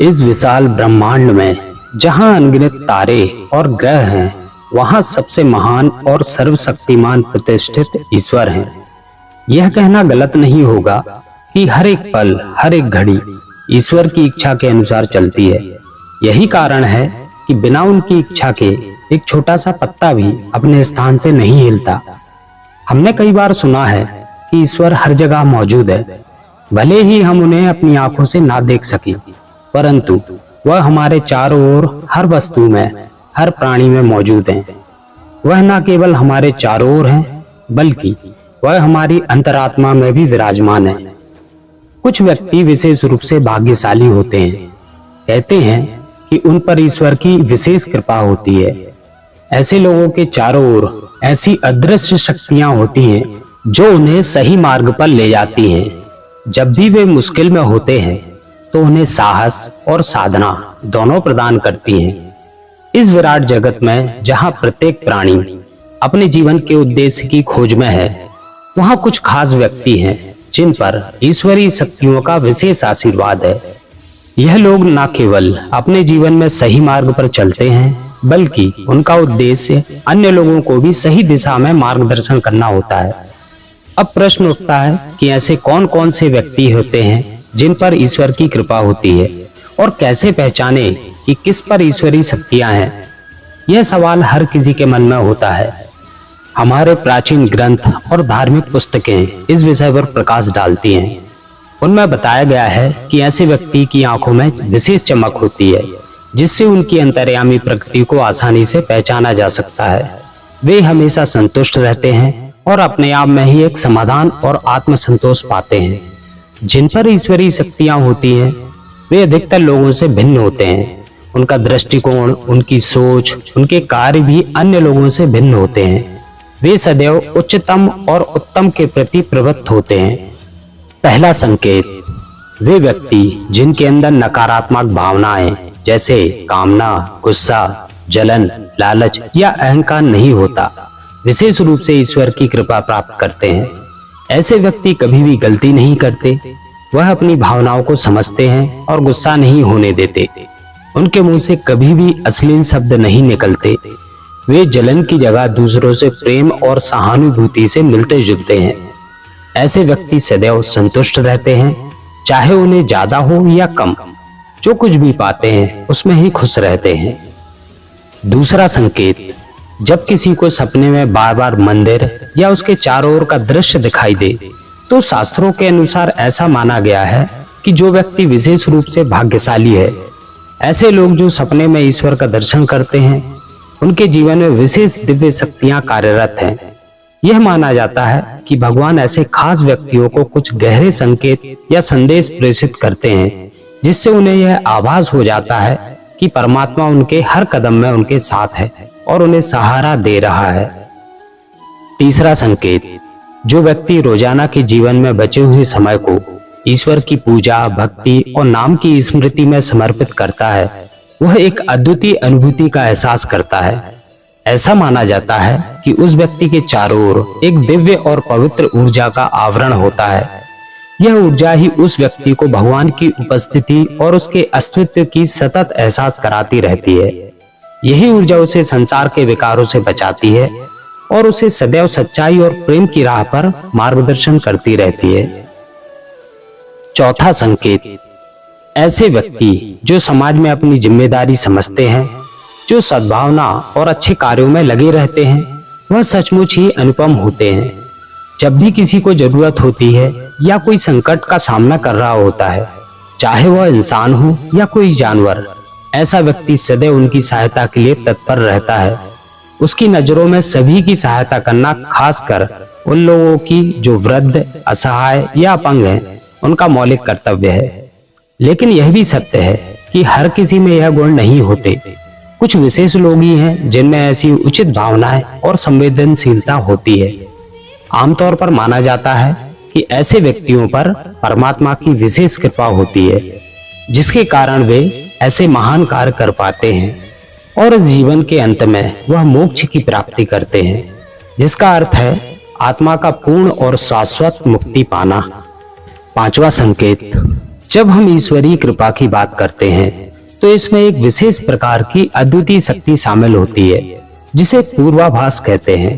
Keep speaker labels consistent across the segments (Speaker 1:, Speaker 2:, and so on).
Speaker 1: इस विशाल ब्रह्मांड में जहां अनगिनत तारे और ग्रह हैं, वहां सबसे महान और सर्वशक्तिमान प्रतिष्ठित ईश्वर हैं। यह कहना गलत नहीं होगा कि हर एक पल, हर एक घड़ी ईश्वर की इच्छा के अनुसार चलती है। यही कारण है कि बिना उनकी इच्छा के एक छोटा सा पत्ता भी अपने स्थान से नहीं हिलता। हमने कई बार सुना है कि ईश्वर हर जगह मौजूद है, भले ही हम उन्हें अपनी आंखों से ना देख सकें, परंतु वह हमारे चारों ओर हर वस्तु में, हर प्राणी में मौजूद है। वह न केवल हमारे चारों ओर है, बल्कि वह हमारी अंतरात्मा में भी विराजमान है। कुछ व्यक्ति विशेष रूप से भाग्यशाली होते हैं। कहते हैं कि उन पर ईश्वर की विशेष कृपा होती है। ऐसे लोगों के चारों ओर ऐसी अदृश्य शक्तियां होती हैं जो उन्हें सही मार्ग पर ले जाती हैं। जब भी वे मुश्किल में होते हैं तो उन्हें साहस और साधना दोनों प्रदान करती हैं। इस विराट जगत में जहां प्रत्येक प्राणी अपने जीवन के उद्देश्य की खोज में है, वहां कुछ खास व्यक्ति हैं जिन पर ईश्वरीय शक्तियों का विशेष आशीर्वाद है। यह लोग न केवल अपने जीवन में सही मार्ग पर चलते हैं, बल्कि उनका उद्देश्य अन्य लोगों को भी सही दिशा में मार्गदर्शन करना होता है। अब प्रश्न उठता है कि ऐसे कौन कौन से व्यक्ति होते हैं जिन पर ईश्वर की कृपा होती है, और कैसे पहचाने कि किस पर ईश्वरीय शक्तियां हैं। यह सवाल हर किसी के मन में होता है। हमारे प्राचीन ग्रंथ और धार्मिक पुस्तकें इस विषय पर प्रकाश डालती हैं। उनमें बताया गया है कि ऐसे व्यक्ति की आंखों में विशेष चमक होती है, जिससे उनकी अंतर्यामी प्रकृति को आसानी से पहचाना जा सकता है। वे हमेशा संतुष्ट रहते हैं और अपने आप में ही एक समाधान और आत्मसंतोष पाते हैं। जिन पर ईश्वरीय शक्तियां होती हैं, वे अधिकतर लोगों से भिन्न होते हैं। उनका दृष्टिकोण, उनकी सोच, उनके कार्य भी अन्य लोगों से भिन्न होते हैं। वे सदैव उच्चतम और उत्तम के प्रति प्रवृत्त होते हैं। पहला संकेत, वे व्यक्ति जिनके अंदर नकारात्मक भावनाएं जैसे कामना, गुस्सा, जलन, लालच या अहंकार नहीं होता, विशेष रूप से ईश्वर की कृपा प्राप्त करते हैं। ऐसे व्यक्ति कभी भी गलती नहीं करते। वह अपनी भावनाओं को समझते हैं और गुस्सा नहीं होने देते। उनके मुंह से कभी भी अश्लील शब्द नहीं निकलते। वे जलन की जगह दूसरों से प्रेम और सहानुभूति से मिलते जुलते हैं। ऐसे व्यक्ति सदैव संतुष्ट रहते हैं, चाहे उन्हें ज्यादा हो या कम। जो कुछ भी पाते हैं उसमें ही खुश रहते हैं। दूसरा संकेत, जब किसी को सपने में बार बार मंदिर या उसके चारों ओर का दृश्य दिखाई दे, तो शास्त्रों के अनुसार ऐसा माना गया है कि जो व्यक्ति विशेष रूप से भाग्यशाली है। ऐसे लोग जो सपने में ईश्वर का दर्शन करते हैं, उनके जीवन में विशेष दिव्य शक्तियां कार्यरत हैं। यह माना जाता है कि भगवान ऐसे खास व्यक्तियों को कुछ गहरे संकेत या संदेश प्रेषित करते हैं, जिससे उन्हें यह आभास हो जाता है कि परमात्मा उनके हर कदम में उनके साथ है और उन्हें सहारा दे रहा है। तीसरा संकेत, जो व्यक्ति रोजाना के जीवन में बचे हुए समय को ईश्वर की पूजा, भक्ति और नाम की स्मृति में समर्पित करता है, वह एक अद्वितीय अनुभूति का एहसास करता है। ऐसा माना जाता है कि उस व्यक्ति के चारों ओर एक दिव्य और पवित्र ऊर्जा का आवरण होता है। यह ऊर्जा ही उस व्यक्ति को भगवान की उपस्थिति और उसके अस्तित्व की सतत एहसास कराती रहती है। यही ऊर्जा उसे संसार के विकारों से बचाती है और उसे सदैव सच्चाई और प्रेम की राह पर मार्गदर्शन करती रहती है। चौथा संकेत, ऐसे व्यक्ति जो समाज में अपनी जिम्मेदारी समझते हैं, जो सद्भावना और अच्छे कार्यों में लगे रहते हैं, वह सचमुच ही अनुपम होते हैं। जब भी किसी को जरूरत होती है या कोई संकट का सामना कर रहा होता है, चाहे वह इंसान हो या कोई जानवर, ऐसा व्यक्ति सदैव उनकी सहायता के लिए तत्पर रहता है। उसकी नजरों में सभी की सहायता करना, खासकर उन लोगों की जो वृद्ध, असहाय या अपंग हैं, उनका मौलिक कर्तव्य है। लेकिन यह भी सत्य है कि हर किसी में यह गुण नहीं होते। कुछ विशेष लोग ही हैं जिनमें ऐसी उचित भावनाएं और संवेदनशीलता होती है। आमतौर पर माना जाता है कि ऐसे व्यक्तियों पर परमात्मा की विशेष कृपा होती है, जिसके कारण वे ऐसे महान कार्य कर पाते हैं और इस जीवन के अंत में वह मोक्ष की प्राप्ति करते हैं, जिसका अर्थ है आत्मा का पूर्ण और शाश्वत मुक्ति पाना। पांचवा संकेत, जब हम ईश्वरीय कृपा की बात करते हैं तो इसमें एक विशेष प्रकार की अद्वितीय शक्ति शामिल होती है जिसे पूर्वाभास कहते हैं।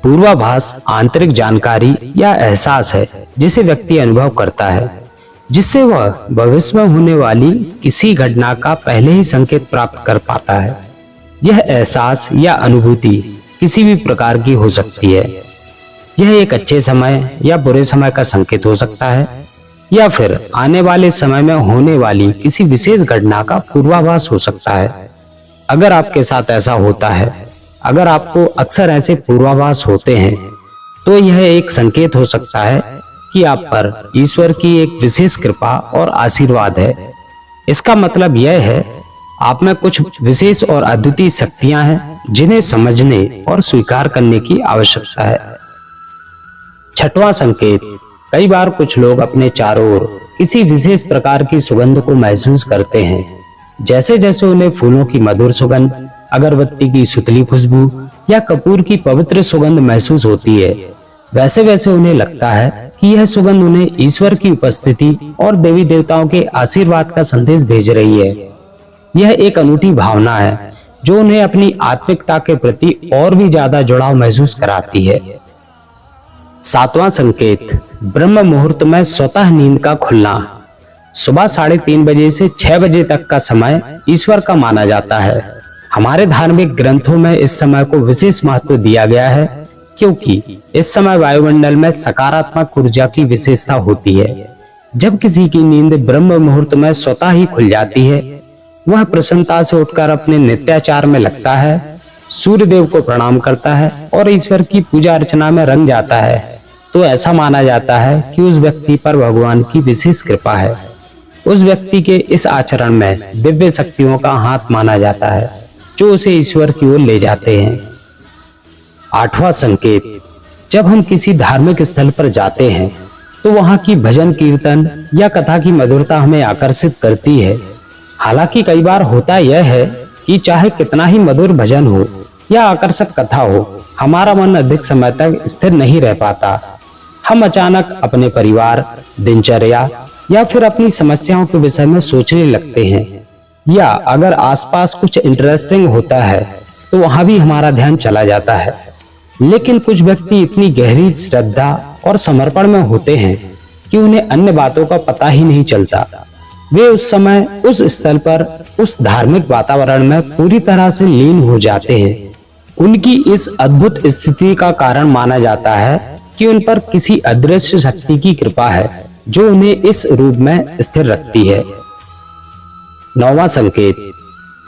Speaker 1: पूर्वाभास आंतरिक जानकारी या एहसास है जिसे व्यक्ति अनुभव करता है, जिससे वह भविष्य में होने वाली किसी घटना का पहले ही संकेत प्राप्त कर पाता है। यह एहसास या अनुभूति किसी भी प्रकार की हो सकती है। यह एक अच्छे समय या बुरे समय का संकेत हो सकता है या फिर आने वाले समय में होने वाली किसी विशेष घटना का पूर्वाभास हो सकता है। अगर आपके साथ ऐसा होता है, अगर आपको अक्सर ऐसे पूर्वाभास होते हैं, तो यह एक संकेत हो सकता है कि आप पर ईश्वर की एक विशेष कृपा और आशीर्वाद है। इसका मतलब यह है आप में कुछ विशेष और अद्वितीय शक्तियां हैं जिन्हें समझने और स्वीकार करने की आवश्यकता है। छठवां संकेत, कई बार कुछ लोग अपने चारों ओर किसी विशेष प्रकार की सुगंध को महसूस करते हैं। जैसे जैसे उन्हें फूलों की मधुर सुगंध, अगरबत्ती की सुतली खुशबू या कपूर की पवित्र सुगंध महसूस होती है, वैसे वैसे उन्हें लगता है कि यह सुगंध उन्हें ईश्वर की उपस्थिति और देवी देवताओं के आशीर्वाद का संदेश भेज रही है। यह एक अनूठी भावना है जो उन्हें अपनी आत्मिकता के प्रति और भी ज्यादा जुड़ाव महसूस कराती है। सातवां संकेत, ब्रह्म मुहूर्त में स्वतः नींद का खुलना। सुबह 3:30 बजे से 6 बजे तक का समय ईश्वर का माना जाता है। हमारे धार्मिक ग्रंथों में इस समय को विशेष महत्व दिया गया है क्योंकि इस समय वायुमंडल में सकारात्मक ऊर्जा की विशेषता होती है। जब किसी की नींद ब्रह्म मुहूर्त में स्वतः ही खुल जाती है, वह प्रसन्नता से उठकर अपने नित्याचार में लगता है, सूर्य देव को प्रणाम करता है और ईश्वर की पूजा अर्चना में रंग जाता है, तो ऐसा माना जाता है कि उस व्यक्ति पर भगवान की विशेष कृपा है। उस व्यक्ति के इस आचरण में दिव्य शक्तियों का हाथ माना जाता है जो उसे ईश्वर की ओर ले जाते हैं। आठवां संकेत, जब हम किसी धार्मिक स्थल पर जाते हैं तो वहां की भजन कीर्तन या कथा की मधुरता हमें आकर्षित करती है। हालांकि कई बार होता यह है कि चाहे कितना ही मधुर भजन हो या आकर्षक कथा हो, हमारा मन अधिक समय तक स्थिर नहीं रह पाता। हम अचानक अपने परिवार, दिनचर्या या फिर अपनी समस्याओं के विषय में सोचने लगते हैं, या अगर आसपास कुछ इंटरेस्टिंग होता है तो वहां भी हमारा ध्यान चला जाता है। लेकिन कुछ व्यक्ति इतनी गहरी श्रद्धा और समर्पण में होते हैं कि उन्हें अन्य बातों का पता ही नहीं चलता। वे उस समय उस स्थल पर उस धार्मिक वातावरण में पूरी तरह से लीन हो जाते हैं। उनकी इस अद्भुत स्थिति का कारण माना जाता है कि उन पर किसी अदृश्य शक्ति की कृपा है जो उन्हें इस रूप में स्थिर रखती है। नौवां संकेत,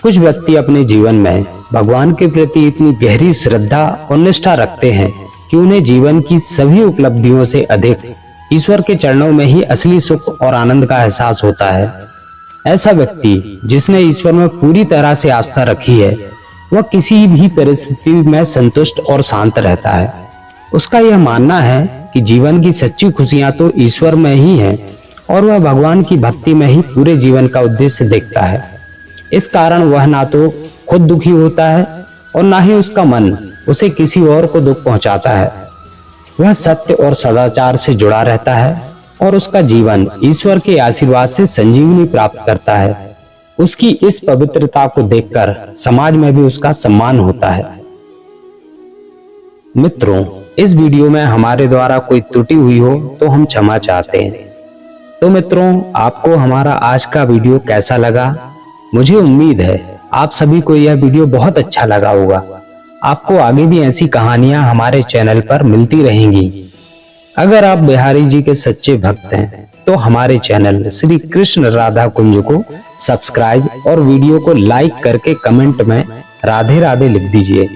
Speaker 1: कुछ व्यक्ति अपने जीवन में भगवान के प्रति इतनी गहरी श्रद्धा और निष्ठा रखते हैं कि उन्हें जीवन की सभी उपलब्धियों से अधिक ईश्वर के चरणों में ही असली सुख और आनंद का एहसास होता है। ऐसा व्यक्ति जिसने ईश्वर में पूरी तरह से आस्था रखी है, वह किसी भी परिस्थिति में संतुष्ट और शांत रहता है। उसका यह मानना है कि जीवन की सच्ची खुशियां तो ईश्वर में ही हैं और वह भगवान की भक्ति में ही पूरे जीवन का उद्देश्य देखता है। इस कारण वह ना तो खुद दुखी होता है और ना ही उसका मन उसे किसी और को दुख पहुंचाता है। वह सत्य और सदाचार से जुड़ा रहता है और उसका जीवन ईश्वर के आशीर्वाद से संजीवनी प्राप्त करता है। उसकी इस पवित्रता को देखकर समाज में भी उसका सम्मान होता है। मित्रों, इस वीडियो में हमारे द्वारा कोई त्रुटि हुई हो तो हम क्षमा चाहते हैं। तो मित्रों, आपको हमारा आज का वीडियो कैसा लगा? मुझे उम्मीद है आप सभी को यह वीडियो बहुत अच्छा लगा होगा। आपको आगे भी ऐसी कहानियां हमारे चैनल पर मिलती रहेंगी। अगर आप बिहारी जी के सच्चे भक्त हैं तो हमारे चैनल श्री कृष्ण राधा कुंज को सब्सक्राइब और वीडियो को लाइक करके कमेंट में राधे राधे लिख दीजिए।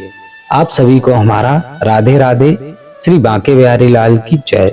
Speaker 1: आप सभी को हमारा राधे राधे। श्री बांके बिहारी लाल की जय।